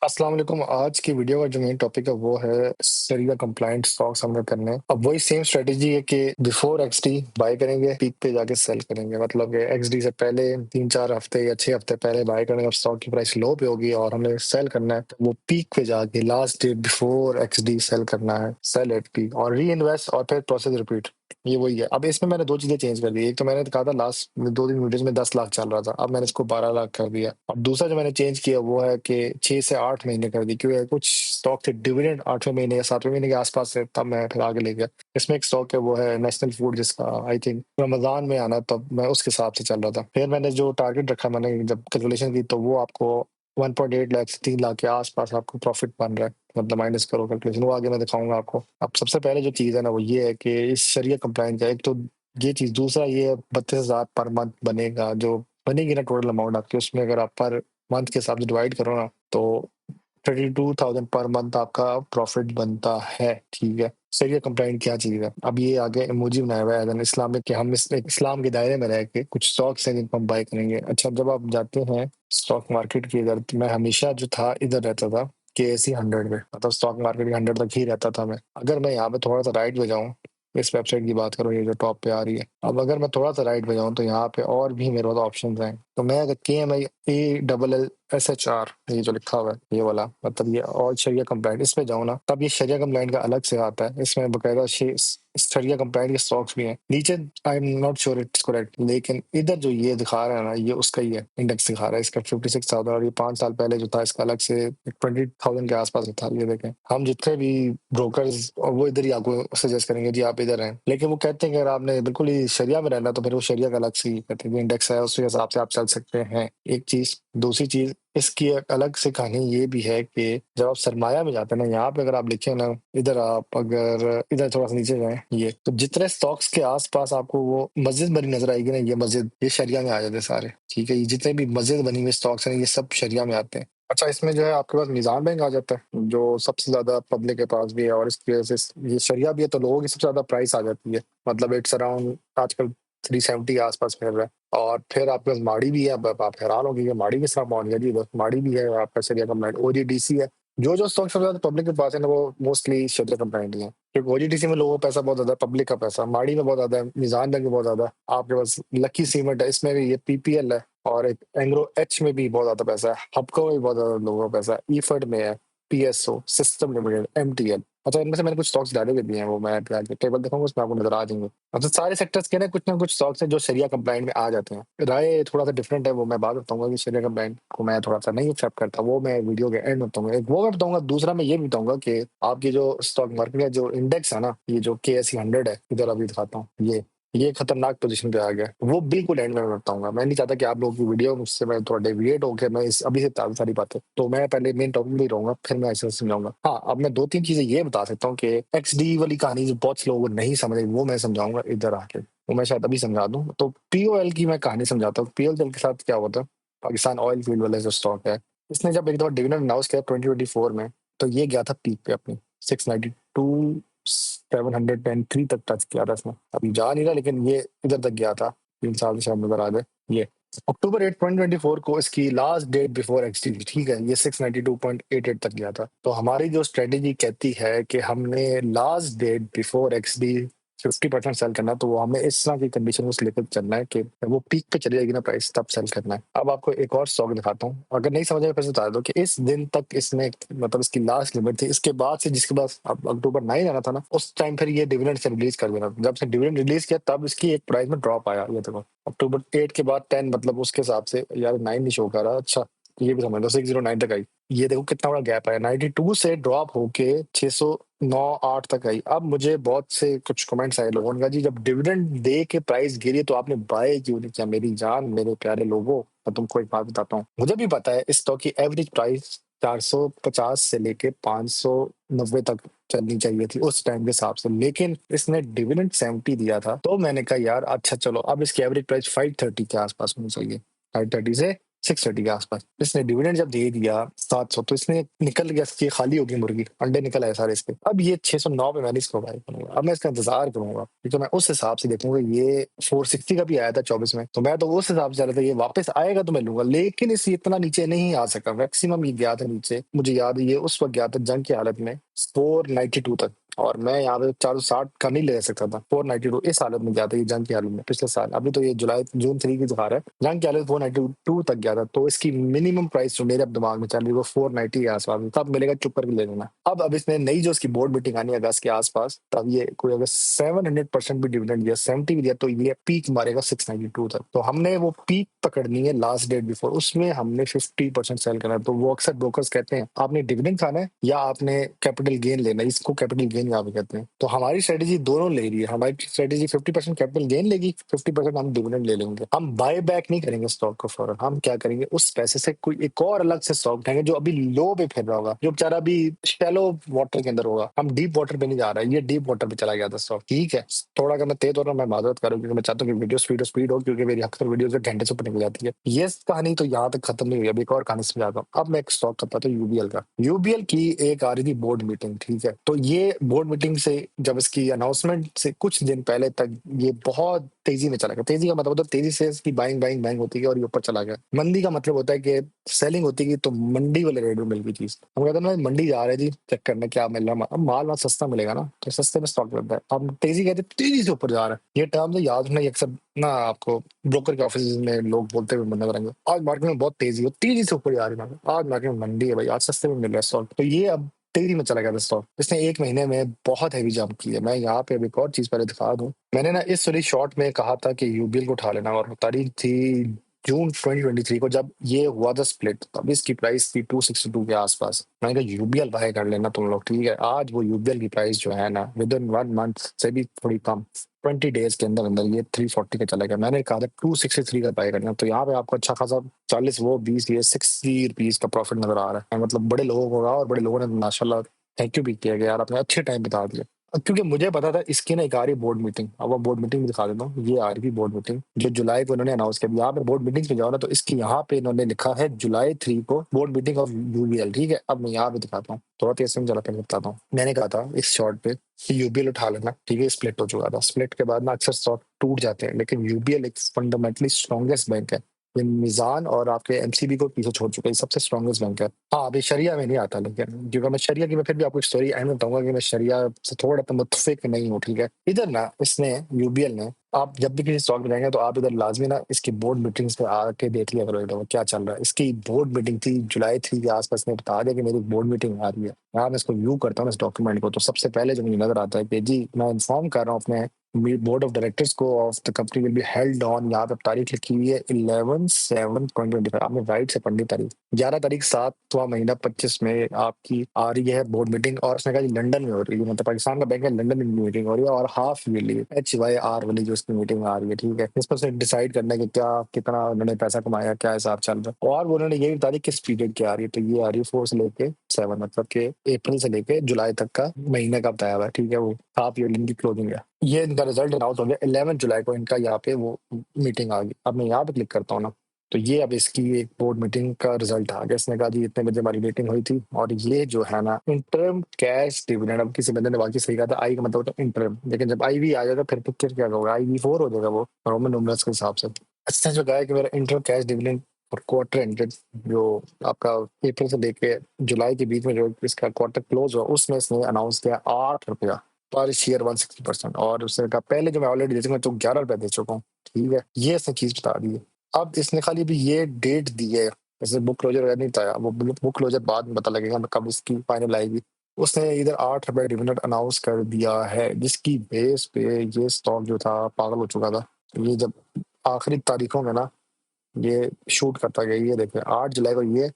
अस्सलाम वालेकुम। आज की वीडियो का जो मेन टॉपिक है वो है शरिया कंप्लायंट स्टॉक्स हमने करने हैं। अब वही सेम स्ट्रेटजी है कि बिफोर एक्सडी बाय करेंगे, पीक पे जाके सेल करेंगे। मतलब कि एक्सडी से पहले 3-4 हफ्ते या 6 हफ्ते पहले बाय करेंगे, अब स्टॉक की प्राइस लो पे होगी और हमने सेल करना है, तो वो पीक पे जाके last date before XD sale करना है, सेल एट पीक और री इन्वेस्ट और फिर प्रोसेस रिपीट। ये वही है। अब इसमें मैंने दो चीजें चेंज कर दी। एक तो मैंने कहा था लास्ट 2 दिन वीडियोस में 10 लाख चल रहा था, अब मैंने इसको 12 लाख कर दिया। और दूसरा जो मैंने चेंज किया वो है कि 6 से 8 महीने कर दी, क्योंकि कुछ स्टॉक थे डिविडेंड 8वें महीने या 7वें महीने के आसपास से, तब मैं फिर आगे ले गया। इसमें एक स्टॉक है वो है नेशनल फूड, जिसका आई थिंक रमजान में आना, तब मैं उसके हिसाब से चल रहा था। फिर मैंने जो टारगेट रखा, मैंने जब कैलकुलेशन की तो वो आपको 1.8 लाख से 3 लाख के आसपास आपको प्रॉफिट बन रहा है। मतलब माइनस करो कैलकुलेशन, वो आगे मैं दिखाऊंगा आपको। अब सबसे पहले जो चीज़ है ना वो ये है कि इस शरिया कंप्लायंस का एक तो ये चीज़, दूसरा ये 32,000 पर मंथ बनेगा, जो बनेगी ना टोटल अमाउंट आपकी, उसमें अगर आप पर मंथ के हिसाब से डिवाइड करो ना तो 32,000 पर मंथ आपका प्रॉफिट बनता है। ठीक है, शरिया कंप्लायंट क्या चीज़ है? अब ये आगे इमोजी बनाया हुआ है एज़ एन इस्लामिक, कि हम इस इस्लाम के दायरे में रह के कुछ स्टॉक्स हैं जिनको हम बाय करेंगे। अच्छा, जब आप जाते हैं स्टॉक मार्केट की इधर, मैं हमेशा जो था इधर रहता था KSE 100 में, मतलब स्टॉक मार्केट के 100 तक ही रहता था मैं। अगर मैं यहाँ पे थोड़ा सा राइट पे जाऊँ, इस वेबसाइट की बात करो, ये जो टॉप पे आ रही है, अब अगर मैं थोड़ा सा राइट पे जाऊँ तो यहाँ पे और भी मेरे पास ऑप्शन हैं। तो मैं अगर KMIALLSHR, ये जो लिखा हुआ है ये वाला, मतलब ये ऑल शरिया कंप्लाइंट, इस पे जाऊँ ना, तब ये शरिया कंप्लाइंट का अलग से आता है। इसमें बकायदा शरिया कंप्लाइंट के स्टॉक्स भी हैं नीचे। I am not sure it's correct, लेकिन इधर जो ये दिखा रहा है ना, ये उसका ही है, इंडेक्स दिखा रहा है इसका 56,000। और ये 5 साल पहले जो था इसका अलग से 20,000 के आसपास था। ये देखें, हम जितने भी ब्रोकर्स वो इधर ही आपको सजेस्ट करेंगे जी आप इधर हैं, लेकिन वो कहते हैं कि अगर आपने बिल्कुल ही शरिया में रहना तो फिर वो शरिया का अलग से ही कहते हैं कि इंडेक्स है, उसके हिसाब से आप चल सकते हैं। एक चीज। दूसरी चीज, इसकी एक अलग से कहानी ये भी है कि जब आप सरमाया में जाते हैं ना, यहाँ पे अगर आप लिखे ना, इधर आप अगर इधर थोड़ा सा नीचे जाए, ये तो जितने स्टॉक्स के आसपास आपको वो मस्जिद बनी नजर आएगी ना, ये मस्जिद, ये शरिया में आ जाते हैं सारे। ठीक है, ये जितने भी मस्जिद बनी हुई स्टॉक्स हैं ये सब शरिया में आते हैं। अच्छा, इसमें जो है आपके पास निज़ाम बैंक आ जाता है, जो सबसे ज्यादा पब्लिक के पास भी है, और इसकी वजह से ये शरिया भी है तो लोगों की सबसे ज्यादा प्राइस आ जाती है। मतलब इट्स अराउंड आजकल 370 के आसपास मिल रहा है। और फिर आपके पास माड़ी भी है। अब आप हैरान होगी कि माड़ी किस तरह पहुंच गया जी, बस माड़ी भी है, आपका शरिया कंप्लाइंट OGDC है। जो स्टॉक सबसे ज्यादा पब्लिक के पास है ना, वो मोस्टली शरिया कंप्लाइंट ही है, क्योंकि OGDC में लोगों का पैसा बहुत ज्यादा है, पब्लिक का पैसा माड़ी में बहुत ज्यादा है, निजाम बैंक में बहुत ज्यादा है। आपके पास लकी सीमेंट है, इसमें भी ये PPL है, और एक एंग्रो एच में भी बहुत ज्यादा पैसा है, हबको में भी बहुत ज्यादा लोगों का पैसा है, ईफर्ड में है, PSO, सिस्टम लिमिटेड, MTL। अच्छा, इनमें से मैंने कुछ स्टॉक्स डाले हुए भी हैं, वो मैं टेबल दिखाऊंगा, उसमें आपको नजर आ जाएंगे। अच्छा, सारे सेक्टर्स के ना कुछ स्टॉक्स हैं जो शरिया कंप्लाइंट में आ जाते हैं। राय थोड़ा सा डिफरेंट है, वो मैं बात बताऊंगा कि शरिया कंप्लाइंट को मैं थोड़ा सा नहीं एक्सेप्ट करता, वो मैं वीडियो के एंड में बताऊंगा। एक वो मैं बताऊंगा, दूसरा मैं ये भी बताऊंगा कि आपकी जो स्टॉक मार्केट का जो इंडेक्स है ना, ये जो KSE 100 है, इधर अभी दिखाता हूँ, ये खतरनाक पोजीशन पे आ गया। वो बिल्कुल एंड में मैं बताऊंगा। मैं नहीं चाहता कि आप लोगों की वीडियो मुझसे मैं थोड़ा डेविएट होकर मैं इस अभी से सारी बातें, तो मैं पहले मेन टॉपिक में ही रहूंगा, फिर मैं ऐसे समझाऊंगा। हाँ, अब मैं 2-3 चीजें ये बता सकता हूँ कि XD वाली कहानी जो बहुत से लोगों को नहीं समझ आई, वो मैं समझाऊंगा इधर आके, वो मैं शायद अभी समझा दूं। तो POL की मैं कहानी समझाता हूँ। POL के साथ क्या होता है, पाकिस्तान ऑयल फील्ड वाला जो स्टॉक है, इसने जब एक दफा डिविडेंड अनाउंस किया 2024 में, तो ये गया था पीक पे अपनी 692 703 तक टच किया था इसने। अभी जा नहीं रहा, लेकिन ये इधर तक गया था। 3 साल से शायद नजर आ जाए। ये अक्टूबर 8 2024 को इसकी लास्ट डेट बिफोर एक्सटी थी। ठीक है, ये 692.88 तक गया था। तो हमारी जो स्ट्रेटेजी कहती है कि हमने last date before XD 50% sale करना है, तो वो हमें इस तरह की कंडीशन को लेकर चलना है कि वो पीक पे चली जाएगी ना प्राइस, तब सेल करना है। अब आपको एक और स्टॉक दिखाता हूँ, अगर नहीं समझ आए फिर से बता दो कि इस दिन तक इसने, मतलब इसकी लास्ट लिमिट थी, इसके बाद से जिसके पास अब अक्टूबर 9 आना था ना, उस टाइम फिर ये डिविडेंड से रिलीज कर देना। जब से डिविडेंड रिलीज किया तब इसकी एक प्राइस में ड्रॉप आया। ये देखो, अक्टूबर 8 के बाद 10, मतलब उसके हिसाब से यार 9 नहीं शो कर रहा। अच्छा, ये भी समझ लो 609 तक आई। ये देखो कितना बड़ा गैप आया, 92 से ड्रॉप होके 609-8 तक आई। अब मुझे बहुत से कुछ कमेंट्स आए लोगों का, जी जब डिविडेंड दे के प्राइस गिरी तो आपने बाय क्यों नहीं किया? मेरी जान, मेरे प्यारे लोगों, मैं तुमको एक बात बताता हूँ, मुझे भी पता है इस स्टॉक की एवरेज प्राइस 450 से लेके 590 तक चलनी चाहिए थी उस टाइम के हिसाब से, लेकिन इसने डिविडेंड 70 दिया था, तो मैंने कहा यार अच्छा चलो, अब इसकी एवरेज प्राइस 530 के आसपास होनी चाहिए, 530 से 630 के आसपास। इसने डिविडेंड जब दे दिया 700, तो इसने निकल गया, ये खाली होगी मुर्गी, अंडे निकल आए सारे इसके। अब ये 609 पे मैंने इसको बाय करूंगा। अब मैं इसका इंतजार करूंगा, क्योंकि मैं उस हिसाब से देखूंगा। ये 460 का भी आया था 24 में, तो मैं तो उस हिसाब से चल रहा था ये वापस आएगा तो मैं लूंगा, लेकिन इस इतना नीचे नहीं आ सका। मैक्सिमम ये गया था नीचे, मुझे याद है ये उस वक्त गया था जंग की हालत में 492 तक, और मैं यहाँ पे 460 का नहीं ले सकता था। 492 इस हालत में गया था ये जंग की हालत में पिछले साल। अभी तो ये जुलाई जून 3 की दिखा रहा है, जंग की हालत 492 तक गया था। तो इसकी मिनिमम प्राइस जो मेरे अब दिमाग में चल रही है वो 490 के आसपास है। तब मिलेगा, चुप करके ले लेना। अब इसमें नई जो इसकी बोर्ड मीटिंग आनी है अगस्त के आसपास, तब ये कोई अगर 700% भी डिविडेंड दिया, 70 भी दिया, तो ये पीक मारेगा 692 तक। तो हमने वो पीक पकड़नी है लास्ट डेट बिफोर, उसमें हमने 50% सेल करना है। तो वो अक्सर ब्रोकर्स कहते हैं आपने डिविडेंड खाना है या आपने कैपिटल गेन लेना है, इसको कैपिटल गेन यहाँ पे कहते हैं। तो हमारी स्ट्रेटेजी दोनों ले रही है। हमारी स्ट्रेटेजी 50% कैपिटल गेन लेगी, 50% हम डिविडेंड ले लेंगे। हम बाय बैक नहीं करेंगे स्टॉक को फौरन, हम क्या करेंगे उस पैसे से कोई एक और अलग से स्टॉक उठाएंगे जो अभी लो पे फिर रहा होगा, जो बेचारा अभी शैलो वाटर के अंदर होगा। हम डीप वाटर पे नहीं जा रहा है, ये डीप वाटर पे चला गया था स्टॉक। ठीक है, थोड़ा अगर मैं तेज हो रहा हूँ मैं माजरत करूँ, क्योंकि मैं चाहता हूँ कि वीडियो स्पीड हो, क्योंकि मेरी अक्सर वीडियो से घंटे से ऊपर निकल जाती है। ये कहानी तो यहाँ तक खत्म नहीं हुई, अभी एक और कहानी समझाता हूँ। अब मैं एक स्टॉक करता था यूबीएल का। यूबीएल की एक आ रही थी बोर्ड मीटिंग, ठीक है। तो ये बोर्ड मीटिंग से जब इसकी अनाउंसमेंट से कुछ दिन पहले तक ये बहुत तेजी में चला गया। तेजी का मतलब होता है तेजी से इसकी बाइंग बाइंग बाइंग होती है और ये ऊपर चला गया। मंदी का मतलब होता है कि सेलिंग होती है तो मंडी वाले रेट में मिल गई चीज। हम कहते हैं ना मंडी जा रहे हैं जी, चेक करने क्या मिल रहा है। अब माल वहां सस्ता मिलेगा ना, तो सस्ते में स्टॉक मिलता है। अब तेजी कहते हैं तेजी से ऊपर जा रहा है। ये टर्म तो याद रखना, ये अक्सर ना आपको ब्रोकर के ऑफिस में लोग बोलते हुए बंदा करेंगे आज मार्केट में बहुत तेजी हो, तेजी से ऊपर जा रही है, आज मार्केट में मंडी है भाई, आज सस्ते में मिल रहा है स्टॉक। तो ये अब तेजी में चला गया था स्टॉक, इसने एक महीने में बहुत हैवी जंप की है। मैं यहाँ पे अभी एक और चीज पहले दिखा दूं। मैंने ना इस वाली शॉर्ट में कहा था कि यूबीएल को उठा लेना, और तारीख थी जून 2023 को, जब ये हुआ था स्प्लिट, तब इसकी प्राइस थी 262 के आसपास। मैंने कहा यूबीएल बाय कर लेना तुम लोग, ठीक है। आज वो यूबीएल की प्राइस जो है ना, विद इन 1 मंथ से भी थोड़ी कम, 20 डेज के अंदर अंदर ये 340 का चला गया। मैंने कहा था 263 का बाय करना। तो यहाँ पे आपको अच्छा खासा 40 वो 20 ये 60 रुपीज का प्रॉफिट नजर आ रहा है। मतलब बड़े लोगों को रहा, और बड़े लोगों ने माशाल्लाह थैंक यू भी किया गया यार, आपने अच्छे टाइम बिता दिया। क्योंकि मुझे पता था इसकी ना एक आ रही बोर्ड मीटिंग। अब वो बोर्ड मीटिंग भी दिखा देता हूँ। ये आ रही थी बोर्ड मीटिंग जो जुलाई को इन्होंने अनाउंस किया। यहाँ पे बोर्ड मीटिंग पे जाओ ना, तो इसकी यहाँ पे इन्होंने लिखा है जुलाई 3 को बोर्ड मीटिंग ऑफ यूबीएल, ठीक है। अब मैं यहाँ पे दिखाता हूँ, थोड़ा तेज से जरा पहले बताता हूँ। मैंने कहा था इस शॉर्ट पे कि यूबीएल उठा लेना, ठीक है। स्प्लिट हो चुका था, स्प्लिट के बाद ना अक्सर स्टॉक टूट जाते हैं, लेकिन यूबीएल एक फंडामेंटली स्ट्रॉन्गेस्ट बैंक है। ये मिजान और आपके एमसीबी को पीछे छोड़ चुका है, ये सबसे स्ट्रॉन्गेस्ट बैंक है। हाँ, अभी शरिया में नहीं आता, लेकिन क्योंकि मैं शरिया की, मैं फिर भी आपको एक स्टोरी एंड में बताऊंगा कि मैं शरिया से थोड़ा तो मुतफिक नहीं हूँ, ठीक है। इधर ना इसने यूबीएल ने, आप जब भी किसी स्टॉक में जाएंगे तो आप इधर लाजमी ना इसकी बोर्ड मीटिंग्स पे आके देख लिया करो इधर क्या चल रहा है। इसकी बोर्ड मीटिंग थी जुलाई 3 के आसपास, ने बता दिया कि मेरी बोर्ड मीटिंग आ रही है। यहाँ मैं इसको व्यू करता हूँ इस डॉक्यूमेंट को, तो सबसे पहले जो मुझे नजर आता है कि जी मैं इन्फॉर्म कर रहा हूँ अपने बोर्ड ऑफ डायरेक्टर्स को of the company will be held on, यहाँ पे तारीख लिखी हुई है 11/7/2025। आपने राइट से पढ़नी तारीख, 11 तारीख 7वां महीना 25 में आपकी आ रही है बोर्ड मीटिंग। और उसने कहा जी लंदन में हो रही है, मतलब पाकिस्तान का बैंक है, लंदन में मीटिंग हो रही है, और हाफ ईयरली HYR वाली जो उसकी मीटिंग आ रही है, ठीक है। इस पर से डिसाइड करना है कि क्या कितना उन्होंने पैसा कमाया, क्या हिसाब चल रहा है। और वो उन्होंने यही बता दी किस पीरियड की आ रही है। तो ये आ रही है 4 से लेके 7, मतलब के अप्रैल से लेके जुलाई तक का महीने का बताया हुआ है, ठीक है। वो हाफ ईयरली की क्लोजिंग है। ये इनका रिजल्ट अनाउंस हो गया 11 जुलाई को, इनका यहाँ पे वो मीटिंग आ गई। अब मैं यहाँ पे क्लिक करता हूँ ना, तो ये अब इसकी एक बोर्ड मीटिंग का रिजल्ट आ गया। इसने कहा जी इतने बजे हमारी मीटिंग हुई थी, और ये जो है ना इंटरम कैश डिविडेंड, अब किसी बंदे ने बाकी सही कहा था, आई का मतलब होता है इंटरम, लेकिन जब IV आ जाएगा फिर पिक्चर क्या होगा, IV4 हो जाएगा वो रोमन न्यूमरल्स के हिसाब से। अच्छा जो कहा है कि मेरा इंटरम कैश डिविडेंड और क्वार्टर एंडेड, जो आपका अप्रैल से लेके जुलाई के बीच में जो इसका क्वार्टर क्लोज हुआ, उसमें इसने अनाउंस किया 8 रुपया पर शेयर 160%। और उसने कहा पहले जो मैं ऑलरेडी दे चुका हूं, तो 11 रुपया दे चुका हूँ, ठीक है। ये इसने चीज बता दी है। अब इसने खाली भी ये डेट दी है, जैसे बुक क्लोजर वगैरह नहीं बताया, वो बुक क्लोजर बाद में पता लगेगा कब इसकी फाइनल आएगी। उसने इधर 8 रुपए डिविडेंड अनाउंस कर दिया है, जिसकी बेस पे ये स्टॉक जो था पागल हो चुका था। ये जब आखिरी तारीखों में ना ये शूट करता गया, ये देखे 8 जुलाई को ये,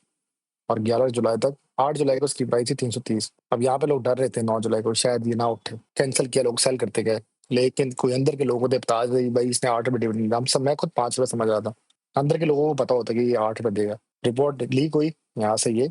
और 11 जुलाई तक। 8 जुलाई को उसकी प्राइस थी 330। अब यहाँ पे लोग डर रहे थे 9 जुलाई को शायद ये ना उठे, कैंसिल किया, लोग सेल करते गए। लेकिन कोई अंदर के लोगों को बता दे भाई इसने 8 रुपए डिविडेंड दिया। हम सब, मैं खुद 5 रुपए समझ रहा था, अंदर के लोगों को पता होता कि ये 8 रुपए देगा। रिपोर्ट लीक हुई यहाँ से, ये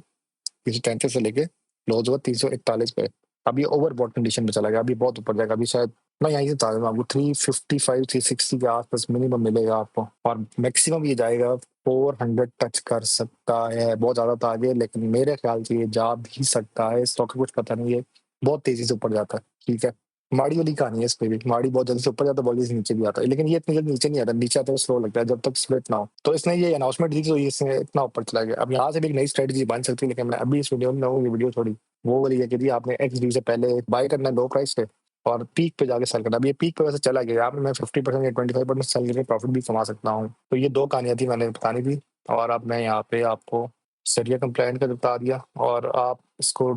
333 से लेके क्लोज हुआ 341 पे। अभी ओवर बॉट कंडीशन में चला गया, अभी बहुत ऊपर जाएगा, अभी शायद मैं यहीं से बता दूंगा आपको 355 360 के आसपास मिनिमम मिलेगा आपको, और मैक्सिमम ये जाएगा 400 टच कर सकता है। बहुत ज्यादा था आगे, लेकिन मेरे ख्याल से ये जा भी सकता है। स्टॉक का कुछ पता नहीं है, बहुत तेजी से ऊपर जाता है। ठीक है, माड़ी वाली कहानी है इस पे भी, माड़ी बहुत जल्दी से ऊपर जाता है, बहुत जल्दी से नीचे भी आता है, लेकिन ये इतनी जल्दी नीचे नहीं आता। नीचे आता है स्लो लगता है जब तक स्प्लिट ना हो। तो इसने ये अनाउंसमेंट दी तो ये इसने इतना ऊपर चला गया। अब यहाँ से भी एक नई स्ट्रेटजी बन सकती है, लेकिन मैं अभी इस वीडियो में ये वीडियो थोड़ी वो वाली है कि जी आपने एक्स डी से पहले बाय करना है लो प्राइस पे, और पीक पे जाके सेल करना। अब ये पीक पे वैसे चला गया, यहाँ पे मैं 50% या 25% सेल करके प्रॉफिट भी कमा सकता हूँ। तो ये दो कहानियां थी मैंने बतानी थी, और अब मैं यहाँ पे आपको शरिया कंप्लाइंट का बता दिया, और आप इसको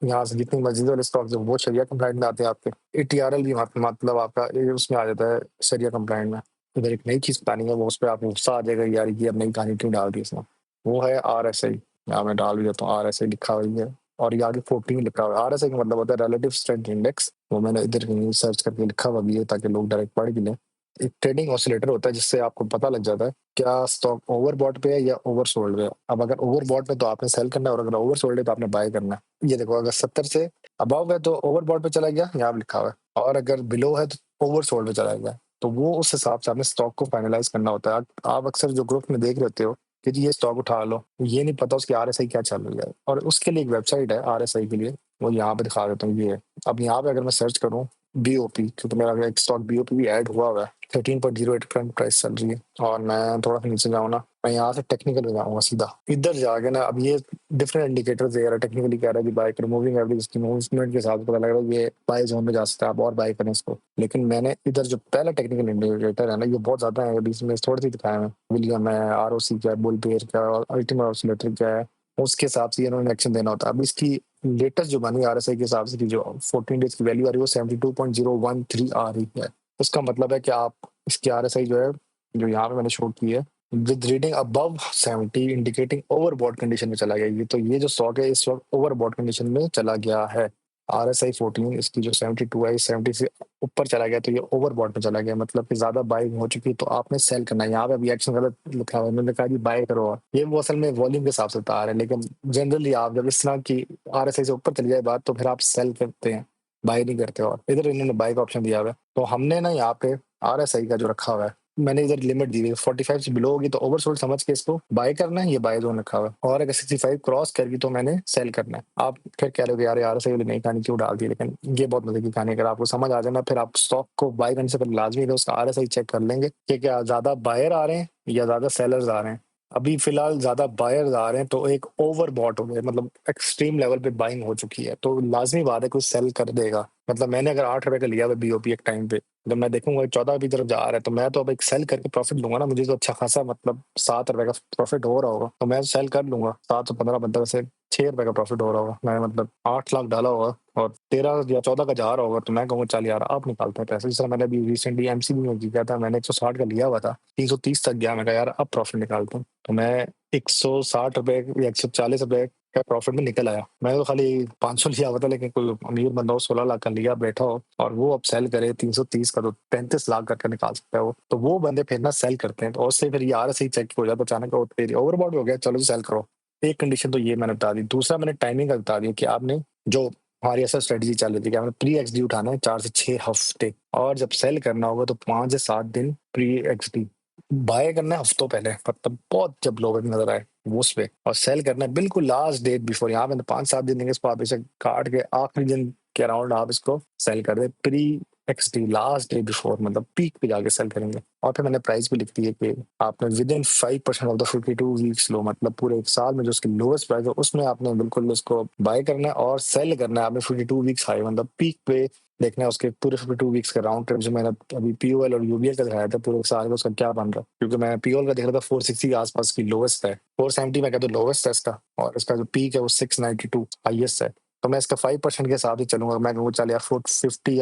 यहाँ से जितनी मस्जिद वाले स्टॉक्स है वो शरिया कंप्लाइंट में आते हैं आपके। ATRL भी मतलब आपका ये उसमें आ जाता है शरिया कंप्लाइंट में। इधर एक नई चीज बतानी है, वो उस पर आपको गुस्सा आ जाएगा यार ये अब नई कहानी क्यों डाल दी इसमें। वो है RSI। यहाँ मैं डाल भी देता हूँ, RSI लिखा हुआ है, और ये आगे 14 लिखा हुआ है। RSI का मतलब होता है रिलेटिव स्ट्रेंथ इंडेक्स। वो मैंने इधर कहीं सर्च करके लिखा हुआ भी है ताकि लोग डायरेक्ट पढ़ भी लें। एक ट्रेडिंग ऑसिलेटर होता है जिससे आपको पता लग जाता है क्या स्टॉक ओवरबॉट पे है या ओवरसोल्ड पे है। अब अगर ओवरबॉट पे तो आपने सेल करना है, और अगर ओवरसोल्ड है तो आपने बाय करना है। ये देखो, अगर 70 से अबव है तो ओवरबॉट पे चला गया, यहाँ पे लिखा हुआ है, और अगर बिलो है तो ओवरसोल्ड पे चला गया। तो वो उस हिसाब से आपने स्टॉक को फाइनलाइज करना होता है। आप अक्सर जो ग्रुप में देख रहे होते हो कि जी ये स्टॉक उठा लो, ये नहीं पता उसकी RSI क्या चल रही है, और उसके लिए एक वेबसाइट है RSI के लिए, वो यहाँ पे दिखा देता हूँ ये है। अब यहाँ पे अगर मैं सर्च करूँ BOP, क्योंकि मेरा एक स्टॉक BOP भी ऐड हुआ है, 13.08 करंट प्राइस चल रही है, और मैं थोड़ा सा नीचे जाऊँ ना, मैं यहाँ से टेक्निकल में जाऊँगा सीधा इधर जाके ना। अब ये डिफरेंट इंडिकेटर्स दे रहा है, टेक्निकली कह रहा है कि बाय करो, मूविंग एवरेज की मूवमेंट के साथ पता लग रहा है ये बाय जोन में जा सकता है, आप और बाय करें इसको। लेकिन मैंने इधर जो पहला टेक्निकल इंडिकेटर है ना, ये बहुत ज्यादा है, अभी इसमें थोड़ी सी दिखाया है, विलियम है, ROC क्या है, बुल बेयर क्या है, और अल्टीमेट ऑसिलेटर क्या है, उसके हिसाब से इन्होंने एक्शन देना होता है। अब इसकी लेटेस्ट जो बनी RSI के हिसाब से की जो 14 डेज की वैल्यू आ रही है वो 72.013 आ रही है। उसका मतलब है कि आप इसकी RSI जो है, जो यहाँ पे मैंने शो की है, with reading above 70 indicating overbought condition में चला गया। ये तो ये जो स्टॉक है इस वक्त ओवरबॉट कंडीशन में चला गया है। RSI 14 इसकी जो 72 है, 70 से ऊपर चला गया तो ये ओवरबॉट में चला गया, मतलब कि ज्यादा बाइंग हो चुकी है, तो आपने सेल करना है। यहाँ पे अभी एक्शन गलत लिखा हुआ है, मैंने कहा जी बाय करो, और ये वो असल में वॉल्यूम के हिसाब से बता रहे हैं, लेकिन जनरली आप जब इस तरह की RSI से ऊपर चली जाए बात, तो फिर आप सेल करते हैं, बाय नहीं करते। और इधर इन्होंने बाय का ऑप्शन दिया हुआ है, तो हमने ना यहाँ पे RSI का जो रखा हुआ है, मैंने इधर लिमिट दी हुई है 45 से बिलो होगी तो ओवरसोल्ड समझ के इसको बाय करना है, ये बाय जोन रखा हुआ है, और अगर 65 क्रॉस कर गई तो मैंने सेल करना है। आप फिर कह रहे हो कि यार RSI वाली नई कहानी क्यों डाल दी, लेकिन ये बहुत मजे की कहानी है। अगर आपको समझ आ जाना, फिर आप स्टॉक को बाय करने से पहले लाजमी है उसका RSI चेक कर लेंगे कि क्या ज्यादा बायर आ रहे हैं या ज्यादा सेलर्स आ रहे हैं। अभी फिलहाल ज्यादा बायर्स आ रहे हैं, तो एक ओवर बॉट हो गया, मतलब एक्सट्रीम लेवल पे बाइंग हो चुकी है, तो लाजमी बात है कोई सेल कर देगा। मतलब मैंने अगर 8 रुपए का लिया हुआ BOP एक टाइम पे, जब मैं देखूंगा 14 की तरफ जा रहा है, तो मैं तो अब एक सेल करके प्रॉफिट लूंगा ना। मुझे तो अच्छा खासा मतलब 7 रुपए का प्रॉफिट हो रहा होगा, तो मैं सेल कर लूंगा। 715 मतलब से 6 रुपए का प्रॉफिट हो रहा होगा, मैं मतलब 8 लाख डाला होगा और 13 या 14 का जा रहा होगा, तो मैं कहूँगा चल यार आप निकालते हैं पैसे। जिस तरह मैंने अभी रिसेंटली MCB में किया था, मैंने 160 का लिया हुआ था, 330 तक गया, मैं कहा यार अब प्रॉफिट निकालता हूँ, तो मैं 160 रुपए या 140 रुपए का प्रॉफिट में निकल आया। मैंने तो खाली 500 लिया हुआ था, लेकिन कोई अमीर बंदा हो 16 लाख का लिया बैठा हो, और वो अब सेल करे 330 का, तो 35 लाख करके निकाल सकता है वो। तो वो बंदे फिर ना सेल करते हैं, तो उससे फिर ये RSI चेक हो जाता अचानक, तेरी ओवरबॉट हो गया, चलो सेल करो। एक कंडीशन तो ये मैंने बता दी। दूसरा मैंने टाइमिंग का बता दिया कि आपने जो हमारी ऐसा स्ट्रेटजी चल रही थी कि आपने प्री XD उठाना है 4 से 6 हफ्ते, और जब सेल करना होगा तो 5 से 7 दिन प्री XD। बाय करना है हफ्तों पहले, मतलब बहुत जब लोग नजर आए वो उस पे, और सेल करना है बिल्कुल लास्ट डेट बिफोर। यहाँ पे 5-7 दिन देंगे इसको, आप इसे काट के आखिरी दिन के अराउंड आप इसको सेल कर दे। Pre XD last day before, मतलब पीक पे जाके सेल करेंगे। और फिर मैंने प्राइस भी लिख दी है कि आपने within 5% of the 52 weeks low, मतलब पूरे एक साल में जो उसकी लोएस्ट प्राइस है उसमें आपने बिल्कुल उसको बाय करना है और सेल करना है आपने 52 वीक्स हाई, मतलब पीक पे देखना है उसके पूरे 52 वीक्स का राउंड ट्रिप। जो मैंने अभी POL और UBL का दिखाया था पूरे साल का, उसका क्या बन रहा है, क्योंकि मैं POL का देख रहा था 460 के आसपास की लोएस्ट है, 470 में कहते लोएस्ट है इसका, और इसका जो पीक है वो 692 हाईएस्ट है। तो मैं इसका 5% के हिसाब से चलूंगा, मैं कहूँ चल यार 450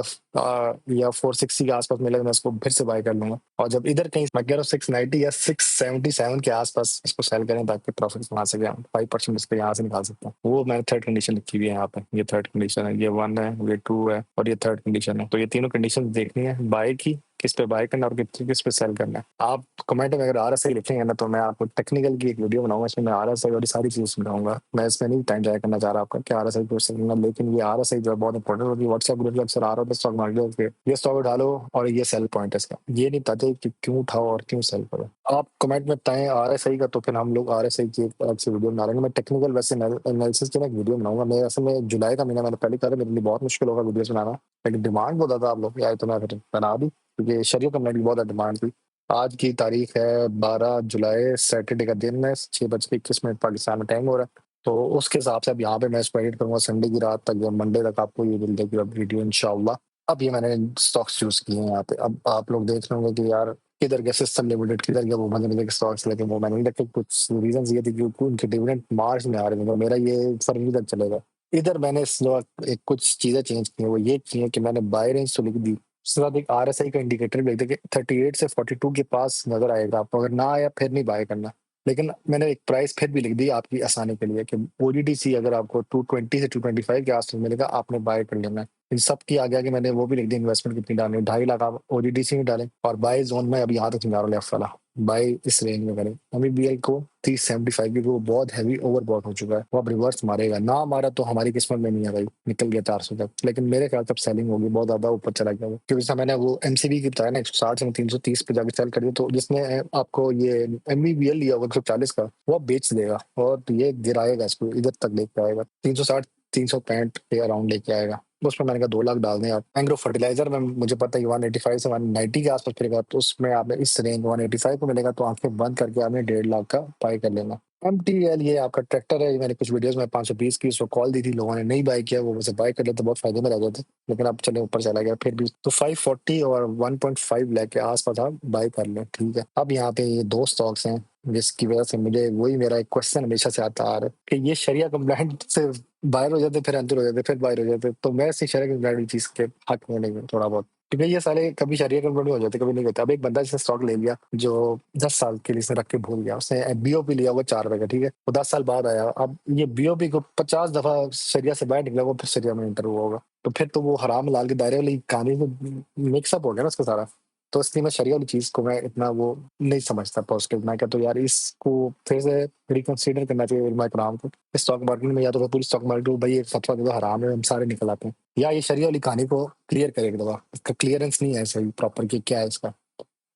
या 460 के आसपास मिलेगा, मैं इसको फिर से बाय कर लूंगा। और जब इधर कहीं मैं कह रहा हूँ 690 या 677 के आसपास इसको सेल करें ताकि प्रॉफिट कमा सके, 5% इसको यहाँ से निकाल सकता हूँ। वो मैंने थर्ड कंडीशन लिखी हुई है यहाँ पे, ये थर्ड कंडीशन है, ये 1 है, ये 2 है, और ये थर्ड कंडीशन है। तो ये तीनों कंडीशन देखनी है बाय की, किस पे बाय करना है और किस पे सेल करना है। आप कमेंट में अगर RSI लिखेंगे ना तो मैं आपको टेक्निकल की एक वीडियो बनाऊंगा, इसमें मैं RSI और ये सारी चीज़ समझाऊंगा। मैं इसमें नहीं टाइम जाया करना चाह रहा आपका कि RSI को समझना, लेकिन ये RSI जो है बहुत इंपॉर्टेंट होगी। व्हाट्सएप ग्रुप में अक्सर आ रहा होता है स्टॉक मार्केट के, ये स्टॉक उठा लो और ये सेल पॉइंट है इसका, ये नहीं बताते कि क्यों उठाओ और क्यों सेल करो। आप कमेंट में बताएं RSI का, तो फिर हम लोग RSI की एक अलग से वीडियो बना लेंगे। मैं टेक्निकल वैसे एनालिसिस की ना एक वीडियो बनाऊंगा। मैं असल में जुलाई का महीना मैंने पहले कहा था, मेरे लिए बहुत मुश्किल होगा वीडियोस बनाना, लेकिन डिमांड बहुत ज़्यादा आप लोग की आई तो मैं फिर बना दी, क्योंकि शरीय कम्युनिटी की बहुत डिमांड थी। आज की तारीख है 12 जुलाई, सैटरडे का दिन है, 6:21 पाकिस्तान में टाइम हो रहा है। तो उसके हिसाब से अब यहाँ पे मैं इसको एडिट करूंगा संडे की रात तक या मंडे तक, आपको ये मिल जाएगी अब वीडियो इंशाल्लाह। अब ये मैंने स्टॉक्स चूज किए हैं यहाँ पे। अब आप लोग देख रहे होंगे कि यार किधर के सिस्टम लिमिटेड, किधर के वो मजे मजे के स्टॉक्स, लेकिन वो मैंने नहीं रखे। कुछ रीजन ये थे कि उनके डिविडेंड मार्च में आ रहे थे, तो मेरा ये फरवरी तक चलेगा। इधर मैंने एक कुछ चीजें चेंज की हैं, वो ये की है कि मैंने बाय रेंज तो लिख दी, उसके बाद एक RSI का इंडिकेटर भी लिख दिया कि 38 से 42 के पास नजर आएगा आपको, अगर ना आया फिर नहीं बाय करना। लेकिन मैंने एक प्राइस फिर भी लिख दी आपकी आसानी के लिए कि OGDC अगर आपको 220 से 225 के आसपास मिलेगा आपने बाय कर लेना है। इन सब की आगे आगे मैंने वो भी लिख दी इन्वेस्टमेंट कितनी डालनी है, 2.5 लाख आप OGDC में डालें, और बाय जोन में अभी यहाँ तक समझा रहा हूँ लेफ्ट वाला, बाय इस रेंज में करें। BBL को 375 की, वो बहुत हैवी ओवरबॉट हो चुका है, वो अब रिवर्स मारेगा, ना मारा तो हमारी किस्मत में नहीं है भाई, निकल गया 400 तक, लेकिन मेरे ख्याल तब सेलिंग होगी, बहुत ज्यादा ऊपर चला गया वो, क्योंकि जैसा मैंने वो MCB की बताया ना 160 से 330 पे जाकर सेल कर दिया, तो जिसने आपको ये MBBL लिया होगा 140 का, वो अब बेच देगा और ये गिराएगा इसको, इधर तक लेके आएगा 360 365 के अराउंड लेके आएगा। उसमें मैंने कहा 2 लाख डाल दें आप। एंग्रो फर्टिलाइजर में मुझे पता है कि 185 से 190 के आसपास मिलेगा, तो उसमें आपने इस रेंज 185 को मिलेगा, तो आंखें बंद करके आपने 1.5 लाख का बाय कर लेना। MTL ये आपका ट्रैक्टर है, ये मैंने कुछ वीडियोस में 520 की उसको कॉल दी थी, लोगों ने नहीं बाय किया, वो वैसे बाय कर लेते बहुत फायदे में रह जाते, लेकिन अब चले ऊपर चला गया फिर भी, तो 540 और 1.5 लाख के आसपास आप बाय कर लें, ठीक है। अब यहाँ पे ये 2 स्टॉक्स हैं जिसकी वजह से मुझे वही मेरा एक क्वेश्चन हमेशा से आता आ रहा है कि ये शरिया कंप्लाइंट से बाहर हो जाते, फिर अंदर हो जाते, फिर बाहर हो जाते, तो मैं इसी शरिया कंप्लाइंट चीज के हक में नहीं हूँ थोड़ा बहुत, क्योंकि ये सारे कभी शरिया कंप्लाइंट हो जाते कभी नहीं होते। अब एक बंदा जिसने स्टॉक ले लिया जो 10 साल के लिए इसने रख के भूल गया, उसने BOP लिया वो 4 रुपए का, ठीक है, वो 10 साल बाद आया, अब ये BOP को 50 दफा शरिया से बाहर निकला, वो फिर शरिया में इंटर हुआ होगा, तो फिर तो वो हराम लाल के दायरे वाली कहानी में मिक्सअप हो गया ना उसका सारा। तो इसलिए मैं शरिया वाली चीज को मैं इतना वो नहीं समझता पॉजिटिव, मैं कहता तो यार इसको फिर से रिकंसीडर करना चाहिए उलमा कराम को। स्टॉक मार्केट में या तो पूरी स्टॉक मार्केट को भाई ये फतवा दे दो हराम है, हम सारे निकल आते हैं, या ये शरिया वाली कहानी को क्लियर करे एक दफा, इसका क्लियरेंस नहीं है सही प्रॉपर कि क्या है इसका।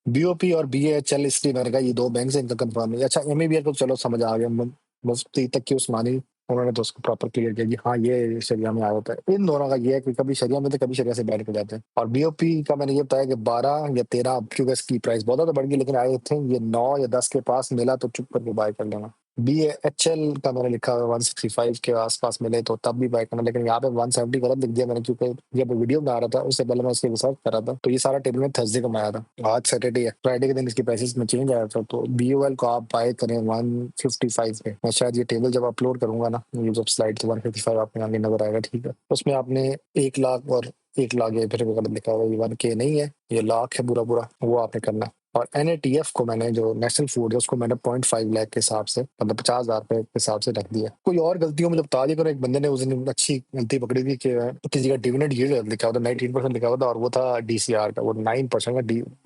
BOP और BAHL इसलिए मैंने कहा ये 2 बैंक से इनका कंफर्म नहीं। अच्छा MEBL को चलो समझ आ गया, मुफ्ती तक की उस्मानी, उन्होंने तो उसको प्रॉपर क्लियर किया कि हाँ ये शरिया में आ जाता है। इन दोनों का ये है कि कभी शरिया में तो कभी शरिया से बैठ के जाते हैं। और BOP का मैंने ये बताया कि 12 या 13, क्योंकि इसकी प्राइस बहुत ज्यादा बढ़ गई, लेकिन आई थिंक ये 9 या 10 के पास मिला तो चुप करके बाय कर लेना। BAHL का मैंने लिखा हुआ 165 के आसपास मिले तो तब भी बाय करना, लेकिन यहाँ पे 170 गलत लिख दिया मैंने, क्योंकि जब वीडियो बना रहा था उससे पहले मैं इसकी रिसर्च कर रहा था, तो ये सारा टेबल में थर्सडे को मैं आया था, आज सैटरडे है, फ्राइडे के दिन इसकी प्राइसेस में चेंज आया था। तो BOL को आप बाय करें 155 पे, मैं शायद ये टेबल जब अपलोड करूंगा ना, ये जब स्लाइड 155 आपके आगे नजर आएगा, ठीक है, उसमें आपने 1 लाख और 1 लाख, ये फिर गलत लिखा हुआ, ये 1K नहीं है, ये लाख है पूरा पूरा, वो आपने करना है। और NATF को मैंने जो नेशनल फूड है उसको मैंने 0.5 लाख के हिसाब से, मतलब 50,000 रुपए के हिसाब से रख दिया। कोई और गलती हो मुझे बता दी करो। एक बंदे ने उस दिन अच्छी गलती पकड़ी थी कि किसी का डिविडेंड यील्ड लिखा हुआ था 19% लिखा हुआ था, और वो था DCR का, वो 9% का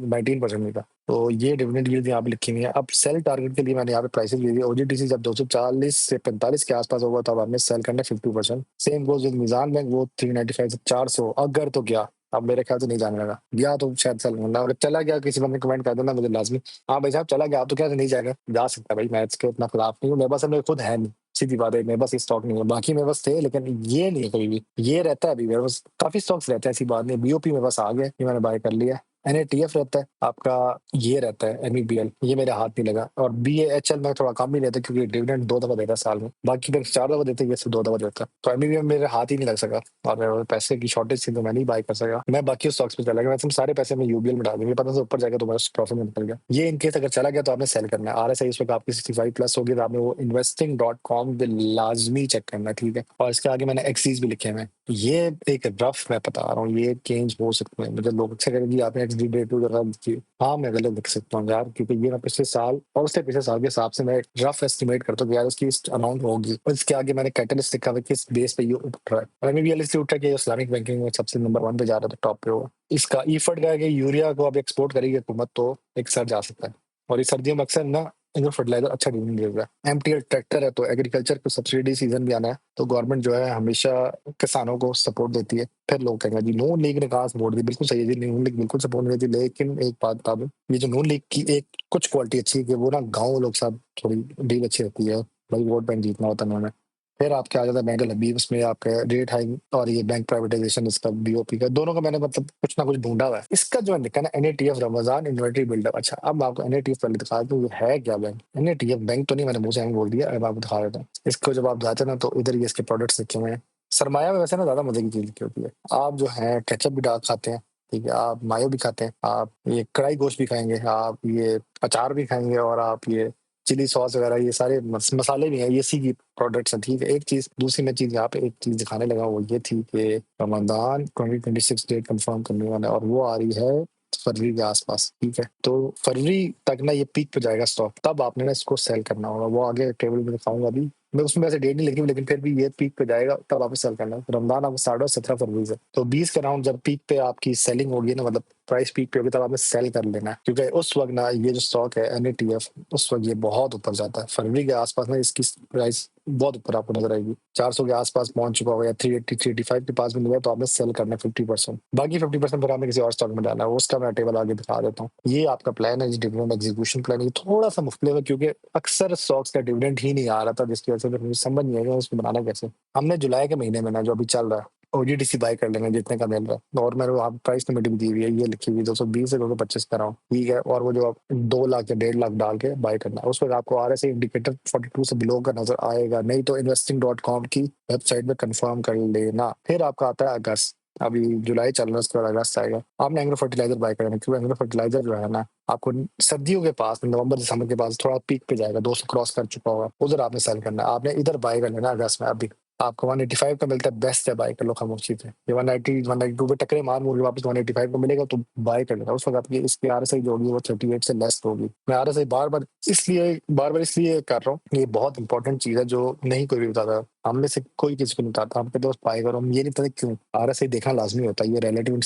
19% नहीं था, तो ये डिविडेंड यील्ड यहाँ पे लिखी हुई है। अब सेल टारगेट के लिए मैंने यहाँ पे प्राइसेस दी थी, OGDC जब 240 से 45 के आसपास होगा तब आपने सेल करना 50%। Same goes with Mizan bank, वो 395 से 400, अगर तो क्या, अब मेरे ख्याल से नहीं जाने लगा, गया तो शायद सेल होना, अगर चला गया किसी बंदे कमेंट कर देना मुझे लाजमी। हाँ भाई साहब चला गया, आप तो क्या नहीं जाएगा, जा सकता है भाई, मैं इसके इतना खिलाफ नहीं हूँ, मेरे पास अपने खुद है नहीं, सीधी बात है, मेरे पास ये स्टॉक नहीं है, बाकी मेरे पास थे लेकिन ये नहीं है, कभी भी ये रहता है, अभी मेरे पास काफी स्टॉक्स रहते हैं, ऐसी बात नहीं। BOP मेरे पास आ गया, ये मैंने बाय कर लिया। NATF रहता है आपका, ये रहता है MEBL, ये मेरे हाथ नहीं लगा। और BAHL में थोड़ा कम ही लेता है क्योंकि डिविडेंड 2 दफा देता है साल में, बाकी बैंक 4 दफा देते हैं, ये सिर्फ 2 दफा देता है, तो MEBL मेरे हाथ ही नहीं लग सका, और मेरे पास पैसे की शॉर्टेज थी तो मैं नहीं बाय कर सका, मैं बाकी स्टॉक्स पे चला गया, मैं सारे पैसे में UBL में डाल दूंगी, पता से ऊपर जाएगा तो मेरा प्रॉफिट में निकल गया। ये इनकेस अगर चला गया तो आपने सेल करना है। RSI इस वक्त आपकी 65 प्लस होगी, तो आपने वो investing.com पे लाजमी चेक करना है, ठीक है। और इसके आगे मैंने एक्सीज भी लिखे हैं, ये एक रफ मैं बता रहा हूँ, ये चेंज हो सकते हैं। मुझे लोग अक्सर कहते हैं कि आपने एक्स-डी डेट वगैरह लिखी है। हाँ, मैं गलत लिख सकता हूँ यार, क्योंकि ये मैं पिछले साल और उससे पिछले साल के हिसाब से मैं रफ एस्टिमेट करता हूँ कि यार इसकी इस अमाउंट होगी, और इसके आगे मैंने कैटलिस्ट लिखा हुआ है कि इस बेस पे ये उठ रहा है। और अभी भी इसलिए उठ रहा है कि इस्लामिक बैंकिंग में सबसे नंबर 1 पे जा रहा था, टॉप पे होगा। इसका ईफड का है कि यूरिया को अब एक्सपोर्ट करेगी हुकूमत तो एक सर जा सकता है, और इस सर्दियों में अक्सर ना एग्रो फर्टिलाइजर अच्छा डिविडेंड देगा। एमटीएल ट्रैक्टर है तो एग्रीकल्चर को सब्सिडी सीजन भी आना है, तो गवर्नमेंट जो है हमेशा किसानों को सपोर्ट देती है। फिर लोग कहेंगे जी नून लीग ने कहा सपोर्ट दी, बिल्कुल सही है जी, नून लीग बिल्कुल सपोर्ट नहीं देती, लेकिन एक बात बता दूं, ये जो नून लीग की एक कुछ क्वालिटी अच्छी है कि वो ना गाँव लोग साथ थोड़ी डील अच्छी रहती है, भाई वोट बैंक जीतना होता है उन्होंने। फिर आपके आ जाता है बैंक लबी, उसमें आपके रेट हाइक और ये बैंक प्राइवेटाइजेशन, इसका बीओपी का, दोनों का मैंने मतलब कुछ ना कुछ ढूंढा हुआ है। इसका जो है लिखा ना एनएटीएफ रमजान इन्वेंटरी बिल्डअप। अच्छा, अब मैं आपको एनएटीएफ पहले दिखा दूं ये है क्या बैंक। एनएटीएफ बैंक तो नहीं, मैंने मुंह से बोल दिया, अब आपको दिखा देता हूँ। इसको जब आप जाते हैं ना तो इधर ये इसके प्रोडक्ट्स लिखे हुए हैं। सरमाया में वैसे ना ज्यादा मजे की चीज लिखी होती है। आप जो है केचप भी डाल खाते हैं, ठीक है, आप मायो भी खाते हैं, आप ये कढ़ाई गोश्त भी खाएंगे, आप ये अचार भी खाएंगे, और आप ये चिली सॉस वगैरह ये सारे मसाले भी हैं, ये सी की प्रोडक्ट्स हैं, ठीक है। एक चीज, दूसरी मैं चीज यहाँ पे एक चीज दिखाने लगा, वो ये थी कि रमजान 2026 डेट कंफर्म करने वाला है, और वो आ रही है फरवरी के आसपास, ठीक है। तो फरवरी तक ना ये पीक पे जाएगा स्टॉक, तब आपने ना इसको सेल करना होगा। वो आगे टेबल में दिखाऊंगा अभी मैं, उसमें वैसे डेट नहीं लिखी, लेकिन फिर भी ये पीक पे जाएगा तब आपको सेल करना है। रमजान आपको स्टार्ट हो 17 फरवरी से, तो 20 के अराउंड जब पीक पे आपकी सेलिंग होगी ना, मतलब प्राइस पीक पे होगी, तब आपने सेल कर लेना है, क्योंकि उस वक्त ना ये जो स्टॉक है एनएटीएफ, उस वक्त ये बहुत ऊपर जाता है। फरवरी के आसपास ना इसकी प्राइस बहुत ऊपर आपको नजर आएगी, 400 के आसपास पहुंच चुका होगा, या 380 385 के पास भी मिलेगा, तो आपने सेल करना है 50%। बाकी 50% फिर आपने किसी और स्टॉक में डालना है, उसका मैं टेबल आगे दिखा देता हूँ। ये आपका प्लान है, डिविडेंड एग्जीक्यूशन प्लान। ये थोड़ा सा मुश्किल है क्योंकि अक्सर स्टॉक्स का डिविडेंड ही नहीं आ रहा था, जिसकी वजह से फिर मुझे समझ नहीं आएगा उसको बनाना कैसे। हमने जुलाई के महीने में ना जो अभी चल रहा है ओजीडीसी बाय कर लेंगे जितने का मिल रहा है, और मेरे वहाँ प्राइस लिमिट भी दी हुई है, ये लिखी हुई 220 से 225 का राउंड, ठीक है। और वो जो आप 2 लाख या 1.5 लाख डाल के बाय करना है, उस पर आपको आरएसआई इंडिकेटर 42 से बिलो का नजर आएगा, नहीं तो investing.com की वेबसाइट में कंफर्म कर लेना। फिर आपका आता है अगस्त, अभी जुलाई चल रहा है, उसके बाद अगस्त आएगा। आपने एग्रो फर्टिलाइजर बाय करना है, क्योंकि एग्रो फर्टिलाइजर जो है ना आपको सर्दियों के पास नवंबर दिसंबर के पास थोड़ा पीक पे जाएगा, 200 क्रॉस कर चुका होगा, उधर आपने सेल करना है। आपने इधर बाय कर लेना अगस्त में। अभी आपको 185 का मिलता है, बेस्ट है, बाय कर लो खामोशी से। ये 190 192 पे टकरे मार मुड़ के वापस 185 को मिलेगा तो बाय कर लेना। उस वक्त आपकी इसकी आरएसआई जो होगी वो 38 से लेस होगी। मैं आरएसआई बार बार इसलिए कर रहा हूँ, ये बहुत इंपॉर्टेंट चीज है जो नहीं कोई भी बताता। हम में से कोई किसी को नहीं बताता, आपके दोस्त बाय करो, हम ये नहीं पता क्यों। आरएसआई देखना लाजमी होता है, ये रिलेटिव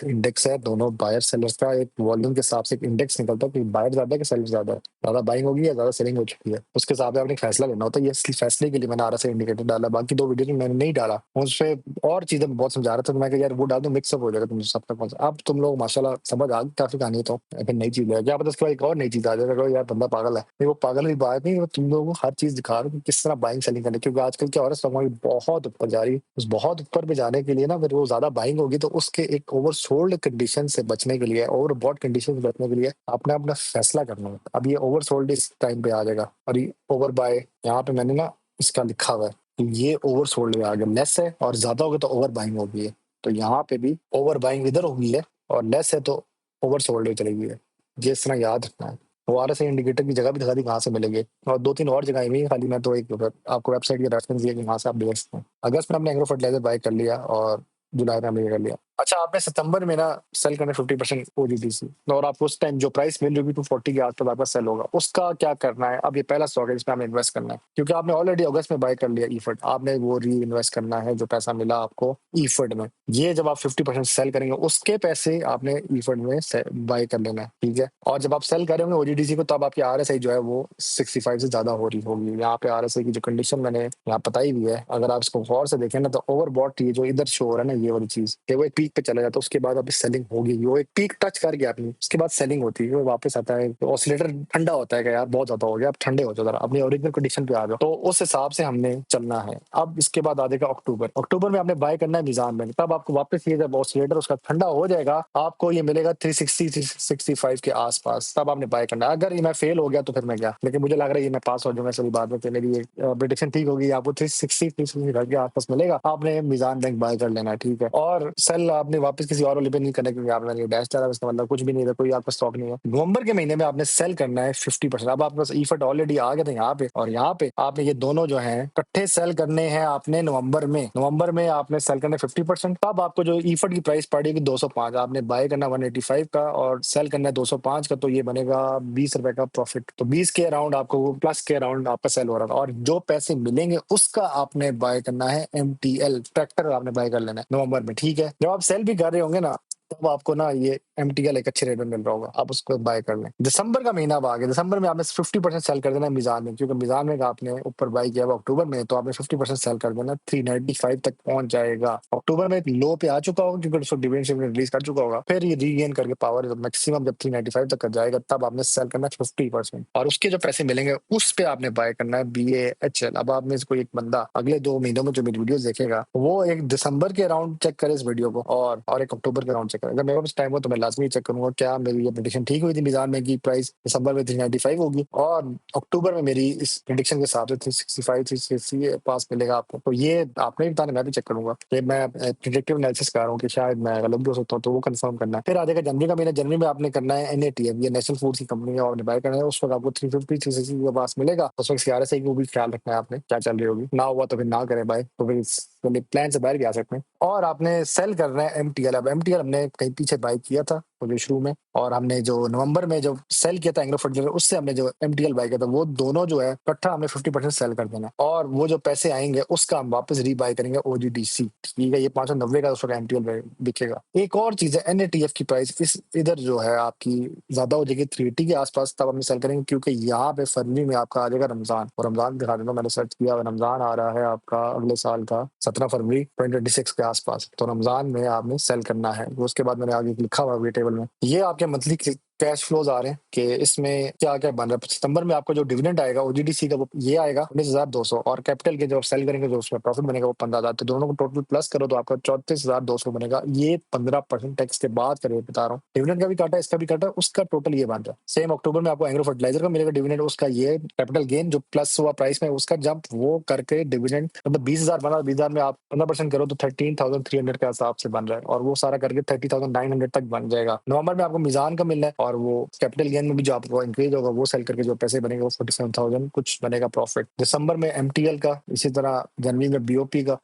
इंडेक्स है दोनों बायर सेलर्स का, एक वॉल्यूम के हिसाब से एक इंडेक्स निकलता है कि बायर ज्यादा है कि सेलर ज्यादा है, ज्यादा बाइंग होगी या ज्यादा सेलिंग हो चुकी है, उसके हिसाब से आपने एक फैसला लेना होता है। ये फैसले के लिए मैंने आरएसआई इंडिकेटर डाला, बाकी 2 वीडियो में मैंने नहीं डाला, उसपे और चीजें बहुत समझा रहा था, तो मैं कहा यार वो डाल दूं, मिक्सअप हो जाएगा तुम सबका कौन सा। अब तुम लोग माशाल्लाह समझ आ गई काफी कहानी, तो फिर नई चीज है क्या पता उसके बाद एक और नई चीज आ जाएगा, कहो यार बंदा पागल है। नहीं, वो पागल की बात नहीं, वो तुम लोगों को हर चीज दिखा रहा हूँ कि किस तरह बाइंग सेलिंग करनी है। क्योंकि आजकल क्या हो रहा है, स्टॉक मार्केट बहुत ऊपर जा रही है, उस बहुत ऊपर पे जाने के लिए ना फिर वो ज्यादा बाइंग होगी, तो उसके एक ओवरसोल्ड कंडीशन से बचने के लिए, ओवरबॉट कंडीशन से बचने के लिए आपने अपना फैसला करना है। अब ये ओवरसोल्ड इस टाइम पे आ जाएगा, और ये ओवर बाय यहाँ पे मैंने ना इसका लिखा हुआ है कि ये ओवरसोल्ड में आ गया, लेस है और ज्यादा हो गया तो ओवर बाइंग हो गई है। तो यहाँ पे भी ओवर बाइंग इधर हो गई है, और लेस है तो ओवरसोल्ड में चली गई है। ये इस तरह याद रखना है। वो आरएसआई इंडिकेटर की जगह भी दिखा दी कहाँ से मिलेगी, और 2-3 और जगह भी हैं, खाली मैं तो एक आपको वेबसाइट की रेफरेंस दिया कि वहाँ से आप देख सकते हैं। अगस्त में हमने एग्रो फर्टिलाइजर बाय कर लिया, और जुलाई में हमने ये कर लिया। अच्छा, आपने सितंबर में ना सेल करना 50% ओजीडीसी, और आपको उस टाइम जो प्राइस मिल रही होगी 240 के आसपास आपका सेल होगा। उसका क्या करना है, अब ये पहला स्टॉक है जिसमें आपने इन्वेस्ट करना है, क्योंकि आपने ऑलरेडी अगस्त में बाय कर लिया ईफड, आपने वो री इन्वेस्ट करना है जो पैसा मिला आपको ईफड में। ये जब आप 50% सेल करेंगे उसके पैसे आपने ईफड में बाय कर लेना है, ठीक है। और जब आप सेल करेंगे ओजीडीसी को, तब आपकी आरएसआई जो है वो 65 से ज्यादा हो रही होगी। यहाँ पे आरएसआई की जो कंडीशन मैंने यहाँ बताई भी है, अगर आप इसको गौर से देखें ना, तो ओवरबॉट ये जो इधर शो हो रहा है ना, ये वाली चीज, कि वो एक पीक पे चला जाता है, उसके बाद अभी सेलिंग होगी, वो एक पीक टच कर गया अपनी, उसके बाद सेलिंग होती है, वो वापस आता है। तो ऑसिलेटर ठंडा होता है कि यार बहुत ज्यादा हो गया, अब ठंडे हो जाओ, जरा अपनी ओरिजिनल कंडीशन पे आ जाओ, तो उस हिसाब से हमने चलना है। अब इसके बाद आ जाएगा अक्टूबर। अक्टूबर में आपने बाय करना है निजाम बैंक, तब आपको वापस ये जब ऑसिलेटर उसका ठंडा हो जाएगा, आपको ये मिलेगा 360 365 के आसपास, तब आपने बाय करना है। अगर ये मैं फेल हो गया तो फिर मैं क्या, लेकिन मुझे लग रहा है ये मैं पास हो जाऊंगा सभी बात में, तो मेरी प्रिडिक्शन ठीक होगी, आपको 360 365 के आसपास मिलेगा, आपने मीजान बैंक बाय कर लेना है, ठीक है। और सेल आपने वापस किसी और वाले पे नहीं करना, क्योंकि आपने डैश डाला, इसका मतलब कुछ भी नहीं था, कोई आपका स्टॉक नहीं है। नवंबर के महीने में आपने सेल करना है 50%। अब आपके पास ईफट ऑलरेडी आ गया था यहाँ पे, और यहाँ पे आपने ये दोनों जो है इकट्ठे सेल करने हैं आपने नवंबर में आपने सेल करना है 50%। तब आपको जो ईफट की प्राइस पड़ेगी 205, आपने बाय करना 185 का और सेल करना है 205 का, तो ये बनेगा 20 रुपए का प्रॉफिट। तो 20 के अराउंड आपको, प्लस के अराउंड आपका सेल हो रहा था, और जो पैसे मिलेंगे उसका आपने बाय करना है MTL ट्रैक्टर, आपने बाय कर लेना है नवंबर में, ठीक है। जब आप सेल भी कर रहे होंगे ना, तब आपको ना ये MTL एक अच्छे रेट में मिल रहा होगा, आप उसको बाय कर लें। दिसंबर का महीना अब आ गया, दिसंबर में आपने 50% सेल कर देना है मिजान में, क्योंकि मिजान में का आपने ऊपर बाय किया हुआ अक्टूबर में, तो आपने 50% सेल कर देना, 395 तक पहुंच जाएगा। अक्टूबर में लो पे आ चुका होगा, क्योंकि उसको डिविडेंड रिलीज कर चुका होगा, फिर ये रीगेन करके पावर मैक्सिमम जब 395 तक कर जाएगा, तब आपने सेल करना 50%, और उसके जो पैसे मिलेंगे उस पे आपने बाय करना है BAHL। अब आप में से कोई एक बंदा अगले 2 महीनों में जो मेरी वीडियो देखेगा, वो एक दिसंबर के अराउंड चेक करे इस वीडियो को, और एक अक्टूबर के अराउंड चेक करे। अगर मेरे पास टाइम हो तो मैं लाजमी चेक करूंगा क्या मेरी ये प्रेडिक्शन ठीक हुई थी मिजान में की प्राइस दिसंबर में 395 होगी, और अक्टूबर में मेरी इस प्रेडिक्शन के हिसाब से 365 360 के पास मिलेगा आपको। तो ये आपने भी बताना, मैं भी चेक करूंगा कि मैं प्रिडिक्टिव एनालिसिस कर रहा हूँ कि शायद मैं गलत भी हो सकता हूँ, तो वो कंफर्म करना है। फिर आ जाएगा जनवरी का महीना, जनवरी में आपने करना है NATF, ये नेशनल फूड की कंपनी है, आपने बाय करना है, उस वक्त आपको 350 360 के पास मिलेगा। उस वक्त CRSI को भी ख्याल रखना है आपने, क्या चल रही होगी, ना हुआ तो फिर ना करें बाय, तो फिर प्लान से बाहर भी आ सकते हैं। और आपने सेल करना है MTL। अब MTL हमने कहीं पीछे बाय किया था मुझे शुरू में, और हमने जो नवंबर में जो सेल किया था एंग्रो फर्टिलाइजर, उससे हमने जो MTL बाय किया था, वो दोनों जो है इकट्ठा हमें 50% सेल कर देना, और वो जो पैसे आएंगे उसका हम वापस रीबाय करेंगे OGDC, ठीक है। ये 590 का उस वक्त MTL बिकेगा। एक और चीज है, NATF की प्राइस इस इधर जो है आपकी ज्यादा हो जाएगी 380 के आसपास, तब हम सेल करेंगे, क्योंकि यहाँ पे फरवरी में आपका आ जाएगा रमजान, और रमजान दिखा देता हूं, मैंने सर्च किया, रमजान आ रहा है आपका अगले साल का 17 फरवरी 2026 के आसपास, तो रमजान में आपने सेल करना है। उसके बाद मैंने आगे लिखा हुआ है टेबल में, ये आपके मंथली कैश फ्लोज आ रहे हैं कि इसमें क्या क्या बन रहा है। सितंबर में आपको जो डिविडेंड आएगा OGDC का, वो ये आएगा 19,200, और कैपिटल के जो सेल करेंगे जो उसमें प्रॉफिट बनेगा वो 15,000, तो दोनों को टोटल प्लस करो तो आपका 34,200 बनेगा। ये 15% टैक्स के बाद कर बता रहा हूँ, डिविडेंड का भी काटा, इसका भी काटा, उसका टोटल ये बन रहा है। सेम अक्टूबर में आपको एग्रो फर्टिलाइजर का मिलेगा डिविडेंड, उसका ये कैपिटल गेन जो प्लस हुआ प्राइस में, उसका जंप वो करके डिविडेंड, मतलब 20,000 बना, 20,000 में आप 15% करो तो 13,300 के हिसाब से बन रहा है, और वो सारा करके 30,900 तक बन जाएगा। नवंबर में आपको मिजान का मिलना है, और वो कैपिटल गेन में भी जो आपको इंक्रीज होगा, वो सेल करके जो पैसे बनेंगे वो 47,000 कुछ बनेगा प्रॉफिट। दिसंबर में MTL का, इसी तरह जनवरी में BOP का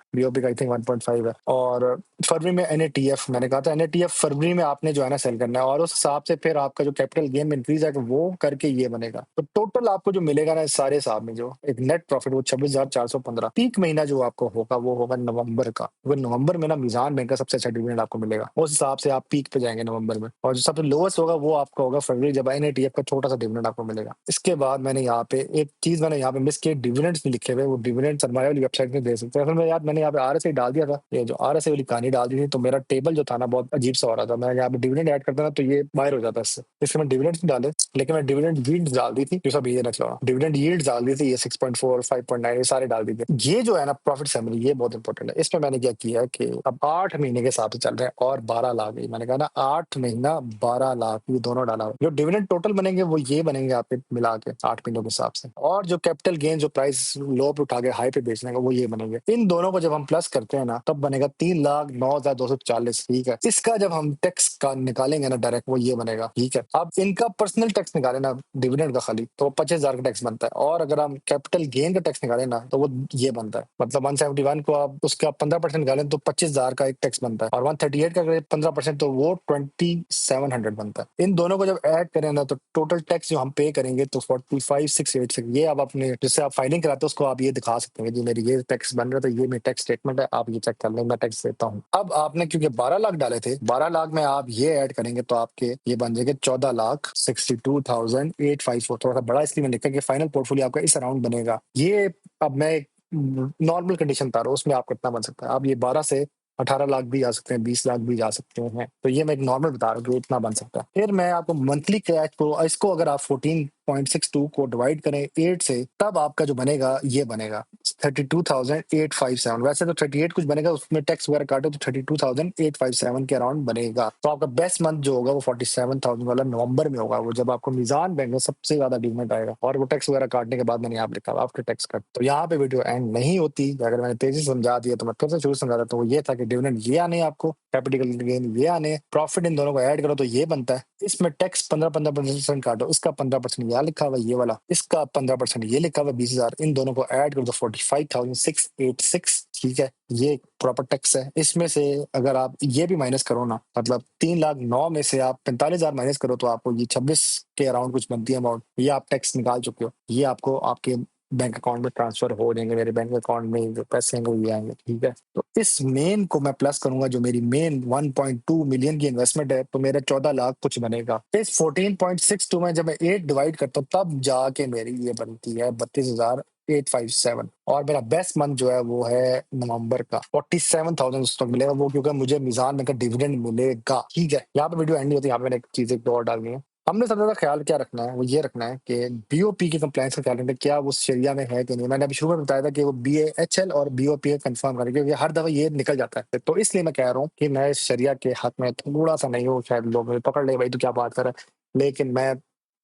आई थिंक 1.5 है, और फरवरी में NATF, मैंने कहा था NATF फरवरी में आपने जो है ना सेल करना है, और उस हिसाब से फिर आपका जो कैपिटल गेन में इंक्रीज आएगा वो करके ये बनेगा। तो टोटल आपको जो मिलेगा ना इस सारे हिसाब में जो एक नेट प्रॉफिट, वो 26,415। पीक महीना जो आपको होगा वो होगा नवंबर का, वो नवंबर में ना मिजान बैंक का सबसे अच्छा डिविडेंड आपको मिलेगा, उस हिसाब से आप पीक पे जाएंगे नवंबर में। और जो सबसे लोएस्ट होगा वो आपका होगा फरवरी, जब NATF का छोटा सा डिविडेंड आपको मिलेगा। इसके बाद मैंने यहाँ पे एक चीज मैंने यहाँ पे मिस किया, डिविडेंड्स भी लिखे हुए, वो डिविडेंड्स हमारे वाली वेबसाइट में दे सकते हैं। असल में यार मैंने यहाँ पे RSI डाल दिया था, ये जो RSI वाली कहानी डाल दी थी, तो मेरा टेबल जो था ना बहुत अजीब सा हो रहा था। मैं यहाँ पे डिविडेंड ऐड करता ना तो ये बाहर हो जाता है इससे, इसलिए मैं डिविडेंड्स नहीं डाले, लेकिन मैं डिविडेंड यील्ड डाल दी थी, जो सब ये ना डिविडेंड यील्ड डाल दी थी, ये 6.4 5.9 ये सारे डाल दी थी। ये जो है ना प्रॉफिट समरी, ये बहुत इंपॉर्टेंट है। इसमें मैंने क्या किया कि अब 8 महीने के हिसाब से चल रहे हैं, और 12 लाख, मैंने कहा ना 8 महीना 12 लाख, ये दोनों डाला हुआ। जो डिविडेंड टोटल बनेंगे वो ये बनेंगे आपके मिला के 8 महीनों के हिसाब से, और जो कैपिटल गेन जो प्राइस लो पे उठा के हाई पे बेचने का वो ये बनेंगे। इन दोनों को जब हम प्लस करते हैं ना तब बनेगा 3,09,240, ठीक है। इसका जब हम टैक्स का निकालेंगे ना डायरेक्ट, वो ये बनेगा, ठीक है। अब इनका पर्सनल टैक्स निकाले ना डिविडेंड का खाली, तो 25,000 का टैक्स बनता है, और अगर हम कैपिटल गेन का टैक्स निकाले ना तो वो ये बनता है, मतलब 171 को आप उसका 15% निकालें तो 25,000 का एक टैक्स बनता है, और 138 का अगर 15% तो वो 2700 बनता है। इन दोनों को जब ऐड करें ना तो टोटल टैक्स जो हम पे करेंगे तो 45,686। ये आप अपने जिससे आप फाइलिंग कराते हो उसको आप ये दिखा सकते हैं जी मेरी ये टैक्स बन रहा था, ये मेरी टैक्स स्टेटमेंट है, आप ये चेक कर लें, मैं टैक्स देता हूँ। अब आपने क्योंकि 12 लाख डाले थे, 12 लाख में आप ये ऐड करेंगे तो आपके ये बन जाएंगे 14,62,854। थोड़ा सा बड़ा इसलिए मैंने लिखा कि फाइनल पोर्टफोलियो आपका इस अराउंड बनेगा। ये अब मैं नॉर्मल कंडीशन बता रहा हूँ, उसमें आप कितना बन सकता है। आप ये 12 से 18 लाख भी जा सकते हैं, 20 लाख भी जा सकते हैं, तो ये मैं एक नॉर्मल बता रहा हूँ कि इतना बन सकता है। फिर मैं आपको मंथली कैश को, इसको अगर आप 14.62 को डिवाइड करें 8 से, तब आपका जो बनेगा ये बनेगा 32,857। वैसे तो 38 कुछ बनेगा, उसमें टैक्स वगैरह काटे तो 32,857 के अराउंड बनेगा। तो आपका बेस्ट मंथ जो होगा वो 47,000 वाला नवंबर में होगा, वो जब आपको मिजान बैंक में सबसे ज्यादा डिविडेंड आएगा, और वो टैक्स वगैरह काटने के बाद मैंने यहाँ पे लिखा आफ्टर टैक्स कट। तो यहाँ पे वीडियो एंड नहीं होती, अगर मैंने तेजी से समझा दिया तो मैं फिर से शुरू समझा देता हूँ। ये था कि के डिविडेंड ये आने हैं आपको, कैपिटल गेन ये आने हैं, प्रॉफिट इन दोनों को ऐड करो तो ये बनता है। इसमें टैक्स 15% काटो, इसका 15% यहाँ लिखा हुआ ये वाला, इसका 15% ये लिखा हुआ 20,000, इन दोनों को ऐड करो तो 45,686, ठीक है, ये प्रॉपर टैक्स है। इसमें से अगर आप ये भी माइनस करो ना, मतलब 3,09,000 में से आप 45,000 माइनस करो तो आपको ये 26 के अराउंड कुछ बनती है अमाउंट, ये आप टैक्स निकाल चुके हो, ये आपको आपके बैंक अकाउंट में ट्रांसफर हो जाएंगे, मेरे बैंक अकाउंट में जो पैसे हैं वो ये आएंगे, ठीक है। तो इस मेन को मैं प्लस करूंगा, जो मेरी मेन 1.2 मिलियन की इन्वेस्टमेंट है, तो मेरा 14 लाख कुछ बनेगा। इस 14.62 में जब मैं 8 डिवाइड करता हूँ तब जाके मेरी ये बनती है 32,857, और मेरा बेस्ट मंथ जो है वो है नवंबर का, 47,000 उस तक मिलेगा वो, क्योंकि मुझे मिजान में का डिविडेंड मिलेगा, ठीक है। यहाँ पे वीडियो एंड नहीं होती, यहाँ पे मैंने एक चीज एक और डालनी है। हमने सबसे ज्यादा ख्याल क्या रखना है, वो ये रखना है कि बीओपी की कंप्लायंस का ख्याल रखना है, क्या वो शरिया में है कि नहीं। मैंने अभी शुरू में बताया था कि वो BAHL और BOP कंफर्म करें, क्योंकि हर दफा ये निकल जाता है, तो इसलिए मैं कह रहा हूँ कि मैं शरिया के हक में थोड़ा सा नहीं हूँ, शायद लोग मुझे पकड़ ले भाई तू क्या बात कर रहा है, लेकिन मैं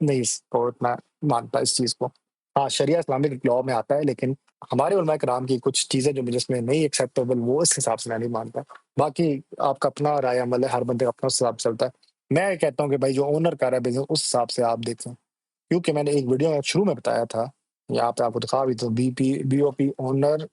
नहीं इसको इतना मानता इस चीज को। हाँ, शरिया इस्लामिक लॉ में आता है, लेकिन हमारे उलमा कराम की कुछ चीजें जो मुझे इसमें नहीं एक्सेप्टेबल, वो इस हिसाब से मैं नहीं मानता। बाकी आपका अपना राय अमल है, हर बंदे का अपना हिसाब चलता है। मैं कहता हूँ कि भाई जो ओनर कर रहा है बिजनेस उस हिसाब से आप देखें, क्योंकि मैंने एक वीडियो में शुरू में बताया था, यहाँ पे आपको दिखा भी, तो BOP owner